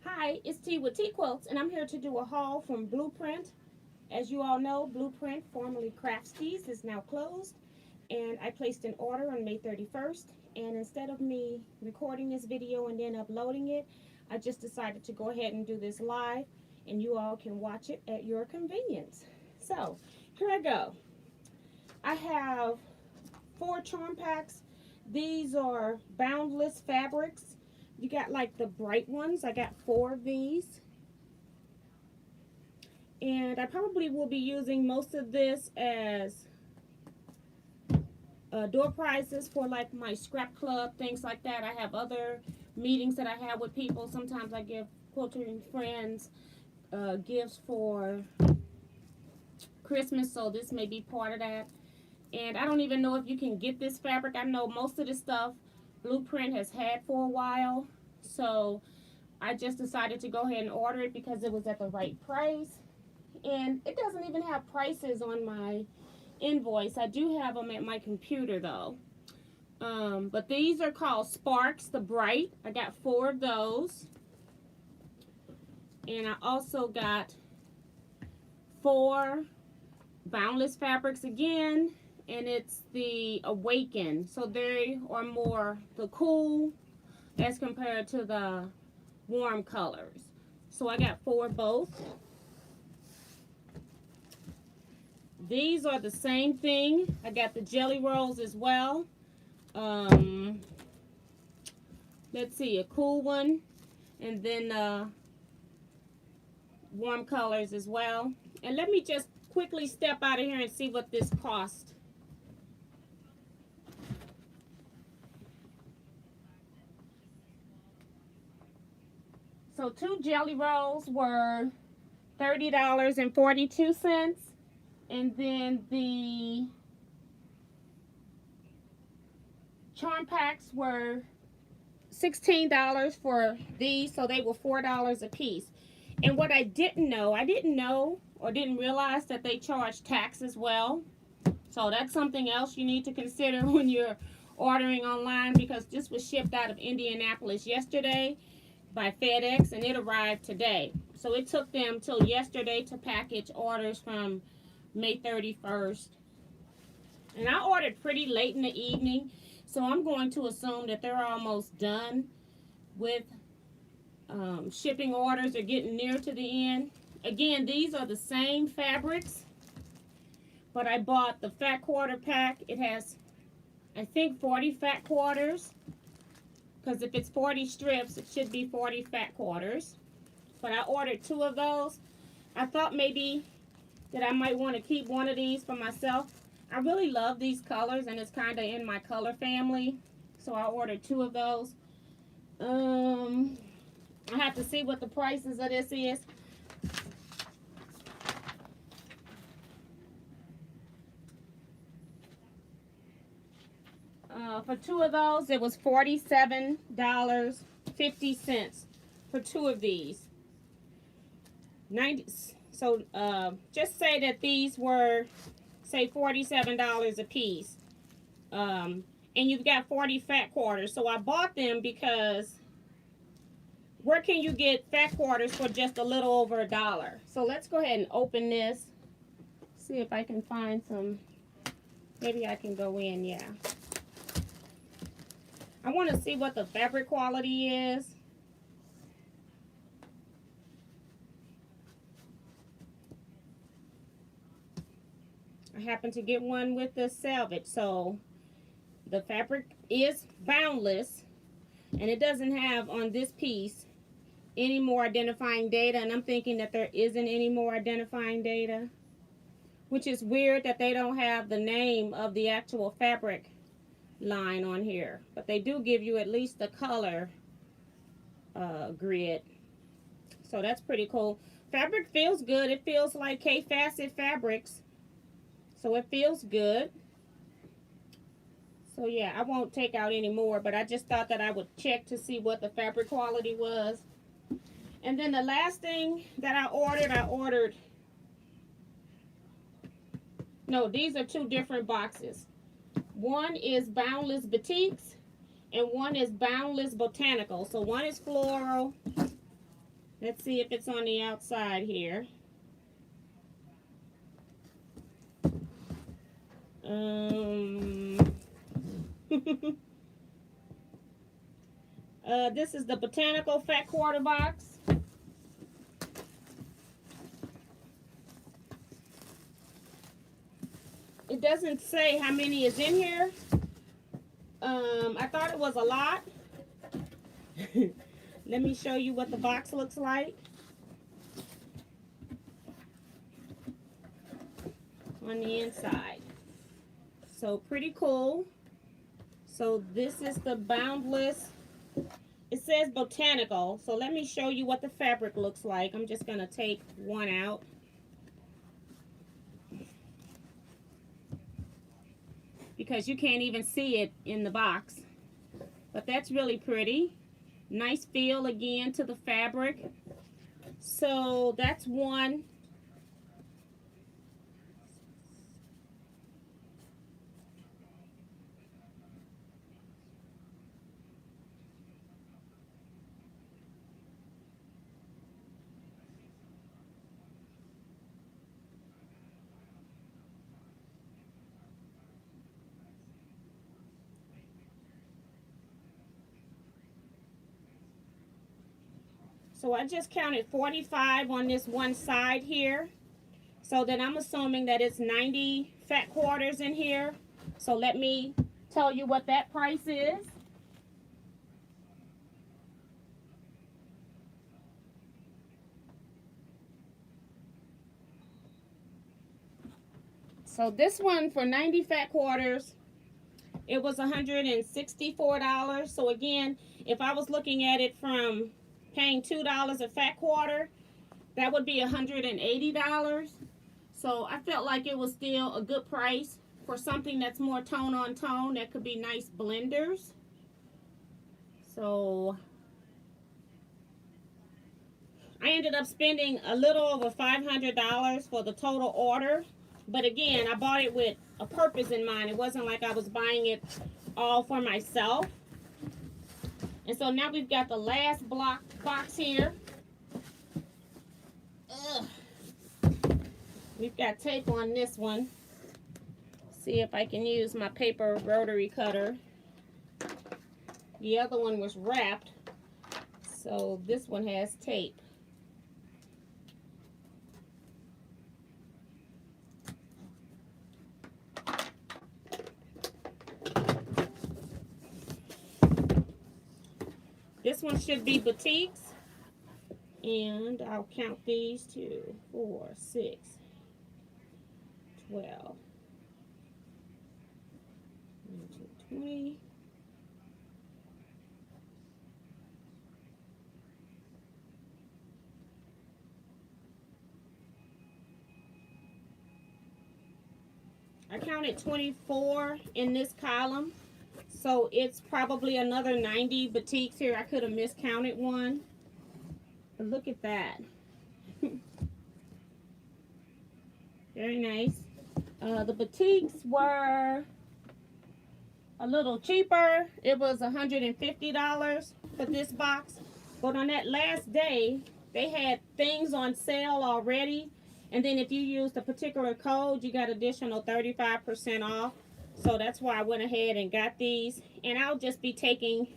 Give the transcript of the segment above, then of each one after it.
Hi, it's T with Teaquilts, and I'm here to do a haul from Blueprint. As you all know, Blueprint, formerly Crafts Tees, is now closed, and I placed an order on May 31st. And instead of me recording this video and then uploading it, I just decided to go ahead and do this live, and you all can watch it at your convenience. So, here I go. I have 4 charm packs. These are boundless fabrics. You got like the bright ones. I got 4 of these. And I probably will be using most of this as door prizes for like my scrap club, things like that. I have other meetings that I have with people. Sometimes I give quilting friends gifts for Christmas, so this may be part of that. And I don't even know if you can get this fabric. I know most of this stuff Blueprint has had for a while, so I just decided to go ahead and order it because it was at the right price. And it doesn't even have prices on my invoice. I do have them at my computer though. But these are called Sparks the Bright. I got 4 of those. And I also got 4 boundless fabrics again. And it's the Awaken. So they are more the cool as compared to the warm colors. So I got 4 of both. These are the same thing. I got the jelly rolls as well. Let's see, a cool one. And then warm colors as well. And let me just quickly step out of here and see what this cost. So 2 jelly rolls were $30.42. And then the charm packs were $16 for these, so they were $4 a piece. And what I didn't know or didn't realize that they charge tax as well. So that's something else you need to consider when you're ordering online, because this was shipped out of Indianapolis yesterday by FedEx and it arrived today. So it took them till yesterday to package orders from May 31st. And I ordered pretty late in the evening, so I'm going to assume that they're almost done with shipping orders or getting near to the end. Again, these are the same fabrics, but I bought the fat quarter pack. It has, I think, 40 fat quarters, because if it's 40 strips, it should be 40 fat quarters. But I ordered 2 of those. I thought maybe that I might want to keep one of these for myself. I really love these colors, and it's kind of in my color family, so I ordered 2 of those. I have to see what the prices of this is. For 2 of those, it was $47.50 for 2 of these. 90. So just say that these were, say, $47 a piece. And you've got 40 fat quarters. So I bought them because where can you get fat quarters for just a little over $1? So let's go ahead and open this. See if I can find some. Maybe I can go in, yeah. I want to see what the fabric quality is. I happened to get one with the selvage, so the fabric is boundless, and it doesn't have on this piece any more identifying data, and I'm thinking that there isn't any more identifying data, which is weird that they don't have the name of the actual fabric line on here, but they do give you at least the color grid, so that's pretty cool. Fabric feels good. It feels like K-Facet fabrics. So it feels good. So yeah, I won't take out any more, but I just thought that I would check to see what the fabric quality was. And then the last thing that I ordered, no, these are 2 different boxes. One is Boundless Boutiques and one is Boundless Botanical. So one is floral Let's see if it's on the outside here. This is the Botanical Fat Quarter Box. It doesn't say how many is in here. I thought it was a lot. Let me show you what the box looks like on the inside. So pretty cool. So this is the Boundless. It says Botanical. So let me show you what the fabric looks like. I'm just going to take one out. Because you can't even see it in the box. But that's really pretty. Nice feel again to the fabric. So that's one. So I just counted 45 on this one side here. So then I'm assuming that it's 90 fat quarters in here. So let me tell you what that price is. So this one for 90 fat quarters, it was $164. So again, if I was looking at it from paying $2 a fat quarter, that would be $180. So I felt like it was still a good price for something that's more tone on tone. That could be nice blenders. So I ended up spending a little over $500 for the total order. But again, I bought it with a purpose in mind. It wasn't like I was buying it all for myself. And so now we've got the last box here. Ugh. We've got tape on this one. See if I can use my paper rotary cutter. The other one was wrapped, so this one has tape. This one should be Boutiques. And I'll count these 2, 4, 6, 12, 20. I counted 24 in this column. So it's probably another 90 boutiques here. I could have miscounted one. But look at that. Very nice. The boutiques were a little cheaper. It was $150 for this box. But on that last day, they had things on sale already. And then if you used a particular code, you got additional 35% off. So that's why I went ahead and got these. And I'll just be taking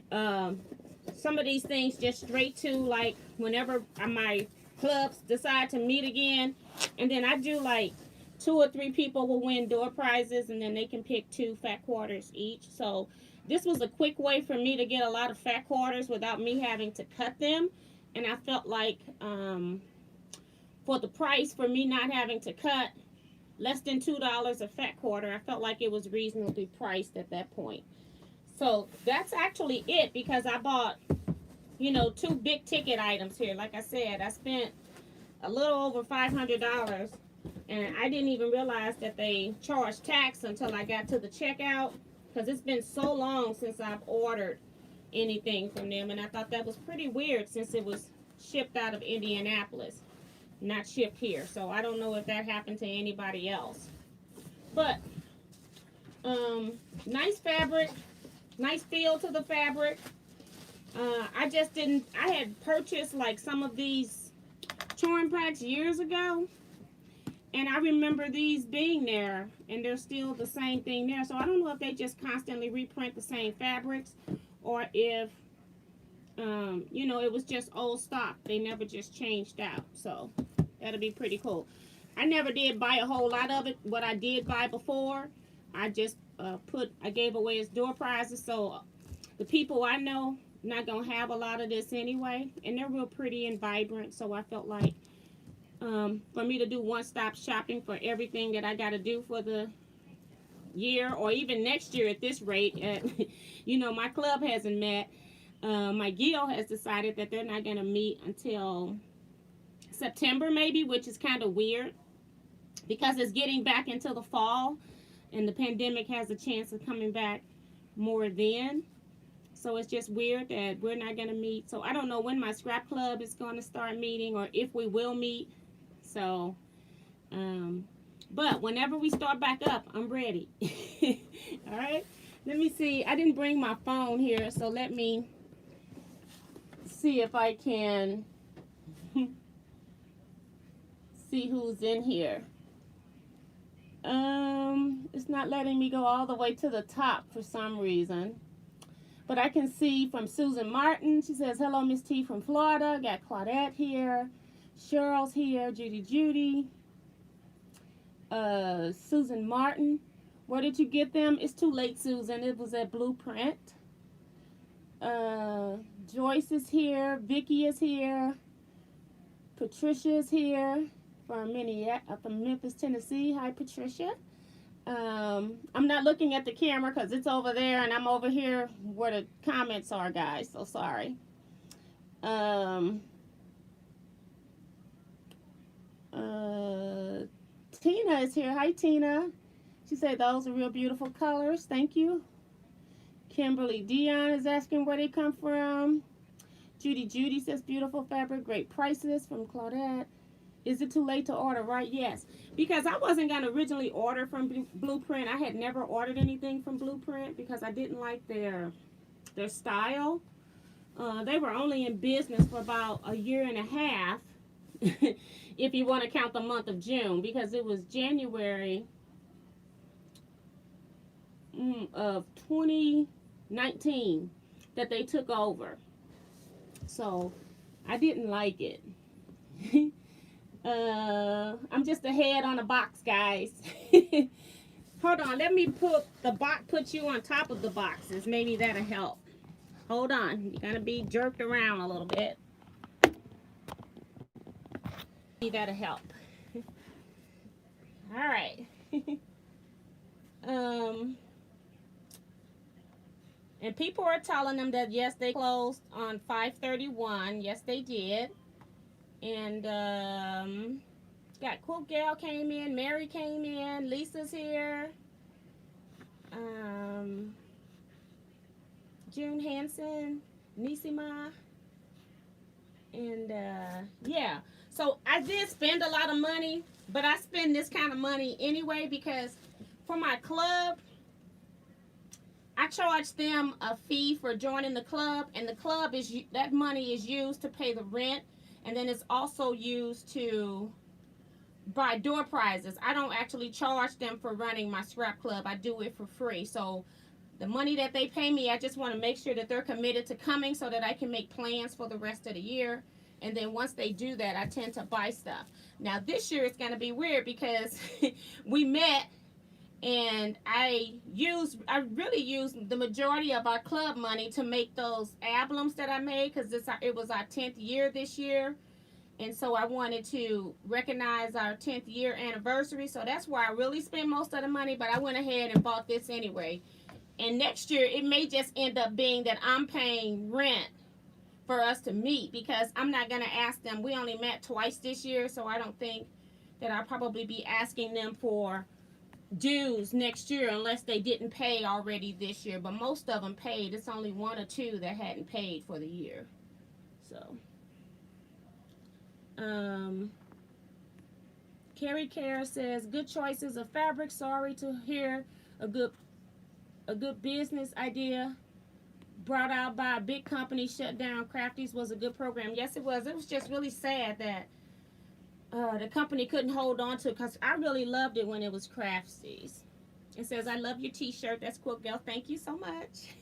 some of these things just straight to, like, whenever my clubs decide to meet again. And then I do, like, 2 or 3 people will win door prizes, and then they can pick 2 fat quarters each. So this was a quick way for me to get a lot of fat quarters without me having to cut them. And I felt like for the price, for me not having to cut less than $2 a fat quarter, I felt like it was reasonably priced at that point. So that's actually it, because I bought, you know, 2 big ticket items here. Like I said, I spent a little over $500, and I didn't even realize that they charged tax until I got to the checkout, because it's been so long since I've ordered anything from them, and I thought that was pretty weird since it was shipped out of Indianapolis, not shipped here. So I don't know if that happened to anybody else. But nice fabric, nice feel to the fabric. I just didn't, I had purchased like some of these charm packs years ago, and I remember these being there, and they're still the same thing there. So I don't know if they just constantly reprint the same fabrics, or if, you know, it was just old stock. They never just changed out. So that'll be pretty cool. I never did buy a whole lot of it. What I did buy before, I just I gave away as door prizes. So the people I know not going to have a lot of this anyway. And they're real pretty and vibrant. So I felt like for me to do one-stop shopping for everything that I got to do for the year, or even next year at this rate, you know, my club hasn't met. My guild has decided that they're not going to meet until September maybe, which is kind of weird because it's getting back into the fall and the pandemic has a chance of coming back more then. So it's just weird that we're not going to meet. So I don't know when my scrap club is going to start meeting, or if we will meet. So, but whenever we start back up, I'm ready. All right. Let me see. I didn't bring my phone here, so let me see if I can see who's in here. It's not letting me go all the way to the top for some reason. But I can see from Susan Martin. She says, hello, Miss T from Florida. Got Claudette here. Cheryl's here. Judy. Susan Martin. Where did you get them? It's too late, Susan. It was at Blueprint. Joyce is here. Vicky is here. Patricia is here from Memphis, Tennessee. Hi, Patricia. I'm not looking at the camera because it's over there, and I'm over here where the comments are, guys. So sorry. Tina is here. Hi, Tina. She said those are real beautiful colors. Thank you. Kimberly Dion is asking where they come from. Judy says beautiful fabric, great prices from Claudette. Is it too late to order? Right? Yes. Because I wasn't going to originally order from Blueprint. I had never ordered anything from Blueprint because I didn't like their style. They were only in business for about a year and a half, if you want to count the month of June, because it was January of 2019 that they took over. So I didn't like it. I'm just a head on a box, guys. Hold on, let me put you on top of the boxes. Maybe that'll help. Hold on, you're gonna be jerked around a little bit. Maybe that'll help. All right. And people are telling them that yes, they closed on 5/31. Yes, they did. And got Quote Gal came in, Mary came in, Lisa's here, June Hansen, Nisima, and yeah. So I did spend a lot of money, but I spend this kind of money anyway because for my club, I charge them a fee for joining the club, and the club is, that money is used to pay the rent, and then it's also used to buy door prizes. I don't actually charge them for running my scrap club. I do it for free. So the money that they pay me, I just want to make sure that they're committed to coming so that I can make plans for the rest of the year. And then once they do that, I tend to buy stuff. Now this year it's going to be weird because we met, and I really used the majority of our club money to make those albums that I made, because it was our 10th year this year, and so I wanted to recognize our 10th year anniversary. So that's where I really spent most of the money, but I went ahead and bought this anyway. And next year it may just end up being that I'm paying rent for us to meet, because I'm not going to ask them. We only met twice this year, so I don't think that I'll probably be asking them for dues next year unless they didn't pay already this year. But most of them paid. It's only one or two that hadn't paid for the year. So Carrie Care says good choices of fabric. Sorry to hear a good business idea. brought out by a big company shut down. Crafties was a good program. Yes, it was. It was just really sad that the company couldn't hold on to it, because I really loved it when it was Crafties. It says, I love your t-shirt. That's Quilt Girl. Thank you so much.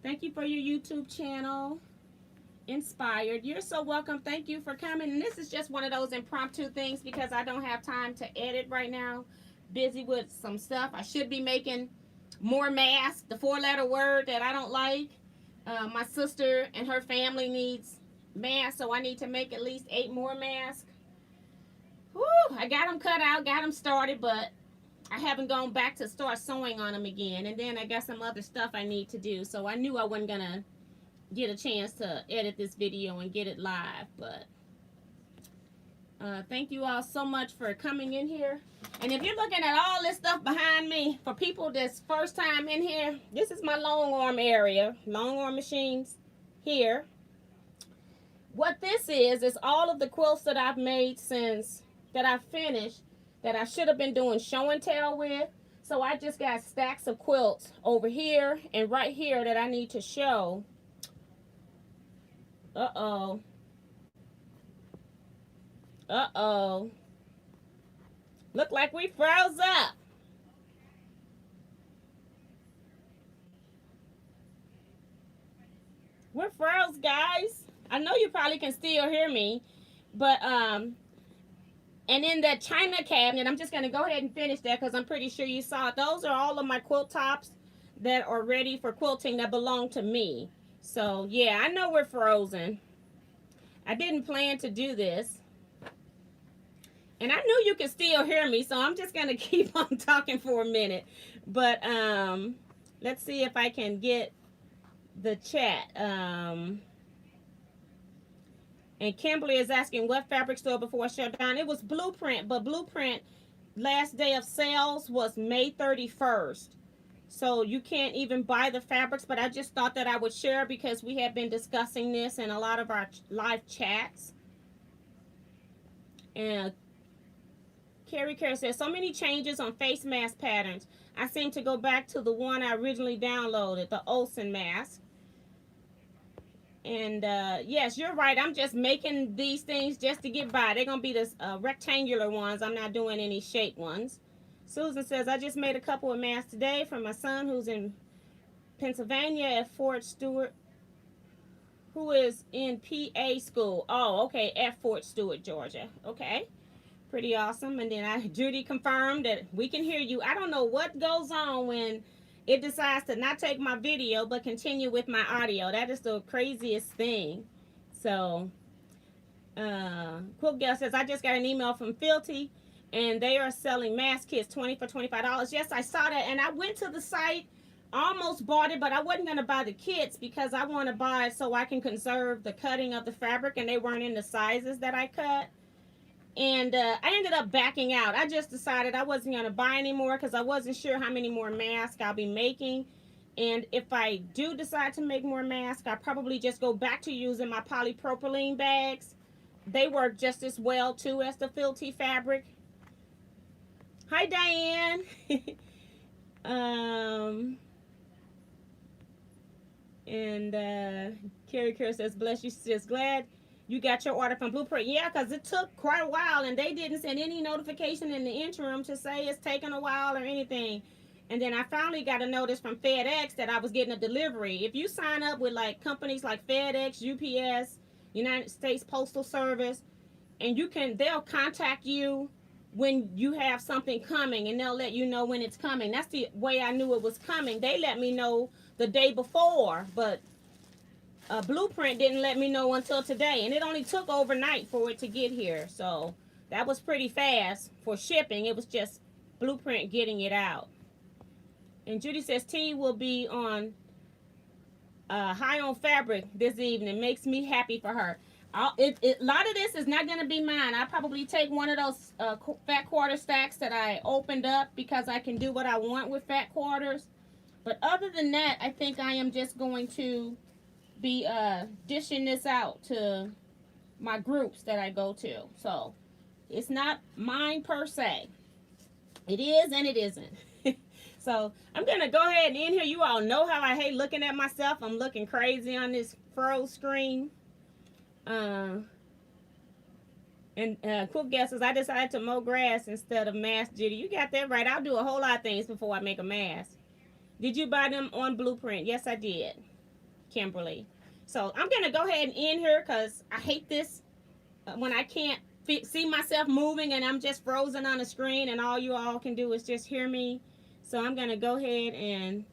Thank you for your YouTube channel. Inspired. You're so welcome. Thank you for coming. And this is just one of those impromptu things because I don't have time to edit right now. Busy with some stuff. I should be making more masks, the 4-letter word that I don't like. My sister and her family needs masks, so I need to make at least 8 more masks. Woo, I got them cut out, got them started, but I haven't gone back to start sewing on them again. And then I got some other stuff I need to do, so I knew I wasn't gonna get a chance to edit this video and get it live. But thank you all so much for coming in here. And if you're looking at all this stuff behind me, for people that's first time in here, this is my long arm area, long arm machines here. What this is all of the quilts that I've made since that I finished that I should have been doing show and tell with. So I just got stacks of quilts over here and right here that I need to show. Uh-oh. Uh-oh. Look like we froze up. We're froze, guys. I know you probably can still hear me, but and in that china cabinet, I'm just going to go ahead and finish that because I'm pretty sure you saw it. Those are all of my quilt tops that are ready for quilting that belong to me. So, yeah, I know we're frozen. I didn't plan to do this. And I knew you could still hear me, so I'm just going to keep on talking for a minute. But let's see if I can get the chat. And Kimberly is asking what fabric store before shut down. It was Blueprint, but Blueprint last day of sales was May 31st. So you can't even buy the fabrics, but I just thought that I would share because we have been discussing this in a lot of our live chats. And Carrie says, so many changes on face mask patterns. I seem to go back to the one I originally downloaded, the Olsen mask. And yes, you're right. I'm just making these things just to get by. They're going to be the rectangular ones. I'm not doing any shaped ones. Susan says, I just made a couple of masks today for my son who's in Pennsylvania at Fort Stewart, who is in PA school. Oh, okay, at Fort Stewart, Georgia. Okay, pretty awesome. And then Judy confirmed that we can hear you. I don't know what goes on when it decides to not take my video but continue with my audio. That is the craziest thing. So Quilt Gal says, I just got an email from Fealty and they are selling mask kits 20 for $25. Yes, I saw that, and I went to the site, almost bought it, but I wasn't going to buy the kits because I want to buy it so I can conserve the cutting of the fabric, and they weren't in the sizes that I cut. And I ended up backing out. I just decided I wasn't going to buy anymore because I wasn't sure how many more masks I'll be making. And if I do decide to make more masks, I'll probably just go back to using my polypropylene bags. They work just as well, too, as the Fealty fabric. Hi, Diane. Carrie says, bless you, sis. Glad you got your order from Blueprint. Yeah, because it took quite a while, and they didn't send any notification in the interim to say it's taken a while or anything. And then I finally got a notice from FedEx that I was getting a delivery. If you sign up with like companies like FedEx, UPS, United States Postal Service, and they'll contact you when you have something coming, and they'll let you know when it's coming. That's the way I knew it was coming. They let me know the day before, but Blueprint didn't let me know until today, and it only took overnight for it to get here. So that was pretty fast for shipping. It was just Blueprint getting it out. And Judy says T will be on High on Fabric this evening. Makes me happy for her. A lot of this is not going to be mine. I'll probably take one of those fat quarter stacks that I opened up because I can do what I want with fat quarters. But other than that, I think I am just going to be dishing this out to my groups that I go to. So it's not mine per se. It is and it isn't. So I'm gonna go ahead and end here. You all know how I hate looking at myself. I'm looking crazy on this furrow screen. And quick guesses, I decided to mow grass instead of mask, Judy. You got that right. I'll do a whole lot of things before I make a mask. Did you buy them on Blueprint? Yes, I did, Kimberly. So I'm going to go ahead and end here because I hate this when I can't see myself moving and I'm just frozen on the screen and all you all can do is just hear me. So I'm going to go ahead and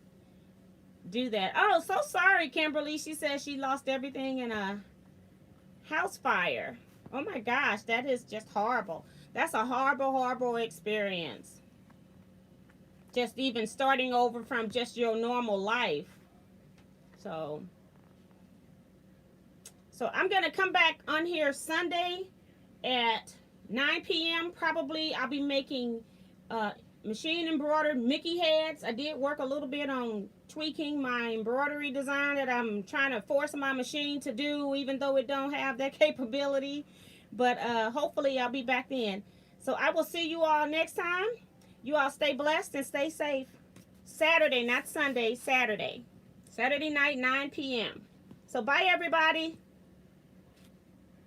do that. Oh, so sorry, Kimberly. She says she lost everything in a house fire. Oh my gosh, that is just horrible. That's a horrible, horrible experience. Just even starting over from just your normal life. So I'm going to come back on here Sunday at 9 p.m. Probably I'll be making machine embroidered Mickey heads. I did work a little bit on tweaking my embroidery design that I'm trying to force my machine to do, even though it don't have that capability. But hopefully I'll be back then. So I will see you all next time. You all stay blessed and stay safe. Saturday, not Sunday, Saturday. Saturday night, 9 p.m. So bye, everybody.